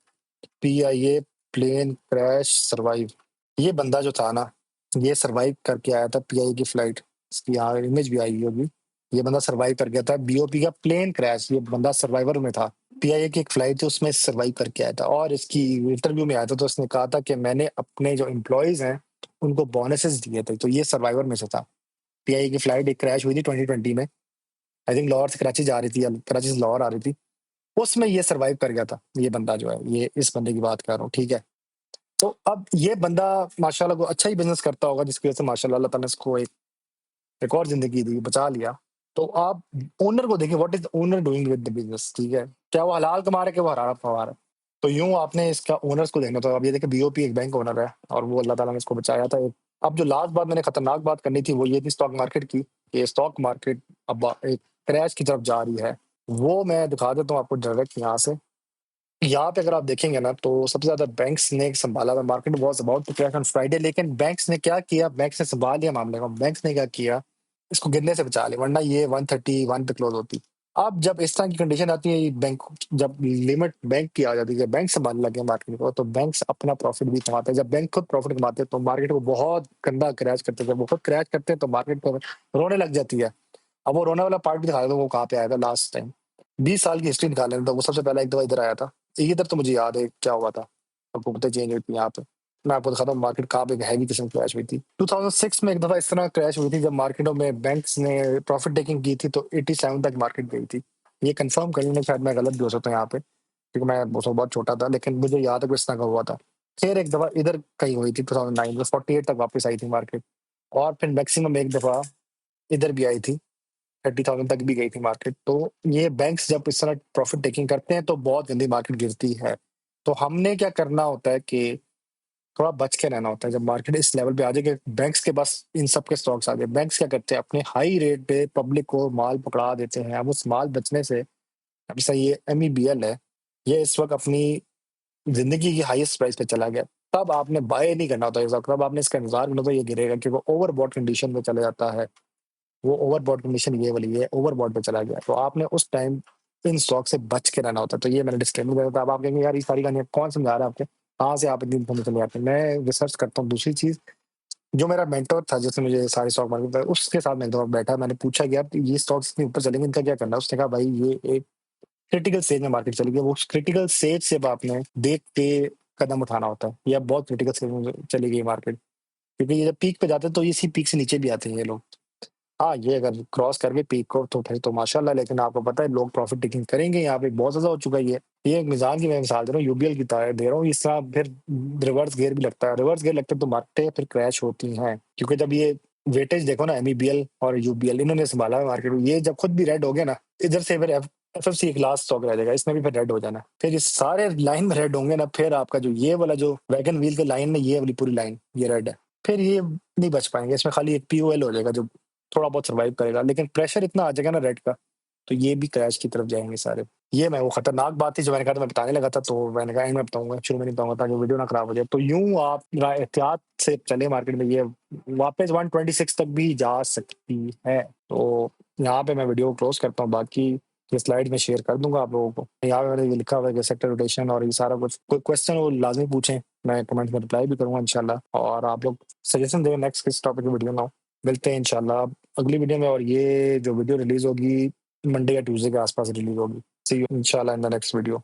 PIA plane crash survive, ये बंदा जो था ना, ये सर्वाइव करके आया था PIA की फ्लाइट, इसकी यहाँ इमेज भी आई होगी, ये बंदा सर्वाइव कर गया था BOP का प्लेन क्रैश, ये बंदा सर्वाइवर में था, PIA की एक फ्लाइट थी उसमें सर्वाइव करके आया था, और इसकी इंटरव्यू में आया था तो उसने कहा था कि मैंने अपने जो एम्प्लॉयज हैं उनको बोनसेस दिए थे, तो ये सर्वाइवर में से था। PIA की फ्लाइट एक क्रैश हुई थी 2020 में, आई थिंक लाहौर से कराची जा रही थी या कराची से लाहौर आ रही थी, उसमें ये सर्वाइव कर गया था ये बंदा जो है, ये इस बंदे की बात कर रहा हूँ, ठीक है। तो अब ये बंदा माशाल्लाह को अच्छा ही बिजनेस करता होगा, जिसकी वजह से माशाल्लाह अल्लाह ताला ने इसको एक और जिंदगी दी, बचा लिया। तो आप ओनर को देखिए, what is owner doing with the business, ठीक है, क्या वो हलाल कमा रहा है कि वो हराम कमा रहा है। तो यूं आपने इसका ओनर्स को देखना, तो अब ये देखिए BOP एक बैंक ओनर है और वो अल्लाह ताला ने इसको बचाया था। अब जो लास्ट बात मैंने खतरनाक बात करनी थी वो ये थी स्टॉक मार्केट की, कि स्टॉक मार्केट अब एक क्रैश की तरफ जा रही है, वो मैं दिखा देता हूँ आपको डायरेक्ट यहाँ से। यहाँ पे अगर आप देखेंगे ना, तो सबसे ज्यादा बैंक्स ने संभाला था, market was about to crash on Friday, लेकिन बैंक्स ने क्या किया, बैंक्स ने संभाल लिया मामले को, बैंक्स ने क्या किया, इसको गिरने से बचा लिया, वरना ये 131 पे क्लोज होती। अब जब इस तरह की कंडीशन आती है, बैंक जब लिमिट बैंक की आ जाती है, बैंक संभालने लगे मार्केट को, तो बैंक्स अपना प्रॉफिट भी कमाते हैं। जब बैंक खुद प्रॉफिट कमाते हैं तो मार्केट को बहुत गंदा क्रैश करते हैं, जब वो खुद क्रैश करते हैं तो मार्केट को रोने लग जाती है। अब वो रोने वाला पार्ट भी दिखा देता हूँ, वो कहाँ पे आया था लास्ट टाइम, 20 साल की हिस्ट्री निकाल लें तो वो सबसे पहला एक दफा इधर आया था, इधर तो मुझे याद है क्या हुआ था, हुकूमतें चेंज हुई थी यहाँ पे। मैं आपको दिखाता हूँ मार्केट कहाँ पे हैवी किस्म क्रैश हुई थी। 2006 में एक दफा इस तरह क्रैश हुई थी, जब मार्केटों में बैंक्स ने प्रॉफिट टेकिंग की थी, तो 87 तक मार्केट गई थी। ये कंफर्म कर लेना, शायद मैं गलत भी हो सकता हूँ यहाँ पे, क्योंकि मैं बहुत छोटा था, लेकिन मुझे याद है कि इस तरह का हुआ था। फिर एक दफा इधर कहीं हुई थी 2009 में, 48 तक वापस आई थी मार्केट, और फिर मैक्सिमम एक दफा इधर भी आई थी, 30,000 तक भी गई थी मार्केट। तो ये बैंक्स जब इस तरह प्रॉफिट टेकिंग करते हैं तो बहुत गंदी मार्केट गिरती है। तो हमने क्या करना होता है कि थोड़ा बच के रहना होता है, जब मार्केट इस लेवल पे आ जाए कि बैंक्स के पास इन सब के स्टॉक्स आ गए, बैंक्स क्या करते हैं, अपने हाई रेट पे पब्लिक को माल पकड़ा देते हैं। अब उस माल बचने से, अब जैसे ये MEBL है, ये इस वक्त अपनी जिंदगी की हाईएस्ट प्राइस पे चला गया, तब आपने बाय नहीं करना होता है, तब आपने इसका इंतजार करना होता है, ये गिरेगा, क्योंकि वो ओवरबॉट कंडीशन में चला जाता है। वो ओवरबॉट कंडीशन ये वाली है, ओवरबॉट पे चला गया, तो आपने उस टाइम इन स्टॉक से बच के रहना होता है। तो ये मैंने डिस्क्लेमर दिया था। अब आप कहेंगे यार ये सारी कहानी कौन समझा रहा है आपको, कहाँ से आप इतनी इन्फॉर्मेशन ले आते हैं। मैं रिसर्च करता हूँ। दूसरी चीज, जो मेरा मेंटर था जिसने मुझे सारे स्टॉक मार्केट बताया, उसके साथ मैं एक दफा बैठा, मैंने पूछा कि यार ये स्टॉक्स इतने ऊपर चलेंगे, इनका क्या करना है। उसने कहा भाई ये एक क्रिटिकल स्टेज में मार्केट चली गई, वो क्रिटिकल स्टेज से अब आपने देख के कदम उठाना होता है। ये अब बहुत क्रिटिकल स्टेज में चली गई मार्केट, क्योंकि ये जब पीक पे जाते हैं तो इसी पीक से नीचे भी आते हैं ये लोग। हाँ, ये अगर क्रॉस कर गए पीक को तो फिर तो माशाल्लाह, लेकिन आपको पता है लोग प्रॉफिट टेकिंग करेंगे, यहाँ पे बहुत ज्यादा हो चुका है ये एक मिसाल की मैं मिसाल दे रहा हूँ, UBL की तरह दे रहा हूँ। इस तरह फिर रिवर्स गियर भी लगता है, रिवर्स गियर लगते तो मार्केटें फिर क्रैश होती हैं, क्योंकि जब ये वेटेज देखो ना, MEBL और UBL इन्होंने संभाला है मार्केट को, ये जब खुद भी रेड हो गया ना, इधर से फिर FFC एक लास्ट स्टॉक रह जाएगा, इसमें भी फिर रेड हो जाना, फिर इस सारे लाइन में रेड होंगे ना, फिर आपका जो ये वाला जो वैगन व्हील के लाइन में ये वाली पूरी लाइन ये रेड है, फिर ये नहीं बच पाएंगे, इसमें खाली एक POL हो जाएगा जो थोड़ा बहुत सर्वाइव करेगा, लेकिन प्रेशर इतना आ जाएगा ना रेड का, तो ये भी क्रैश की तरफ जाएँगे सारे। ये मैं वो खतरनाक बात थी जो मैंने कहा था मैं बताने लगा था, तो मैंने कहा एंड में बताऊँगा, शुरू में नहीं बताऊँगा ताकि वीडियो ना खराब हो जाए। तो यूँ आप एहतियात से चले मार्केट में, ये वापस 126 तक भी जा सकती है। तो यहाँ पे मैं वीडियो को क्लोज़ करता हूँ, बाकी ये स्लाइड मैं शेयर कर दूँगा आप लोगों को। यहाँ पे मैंने ये लिखा हुआ है कि सेक्टर रोटेशन और ये सारा कुछ, कोई क्वेश्चन हो लाज़मी पूछें, मैं कमेंट में रिप्लाई भी करूँगा इंशाल्लाह, और आप लोग सजेशन दें नेक्स्ट किस टॉपिक पे वीडियो बनाऊँ। मिलते हैं इंशाल्लाह अगली वीडियो में, और ये जो वीडियो रिलीज़ होगी मंडे या ट्यूसडे के आस-पास रिलीज़ होगी। सी यू इंशाल्लाह इन द नेक्स्ट वीडियो।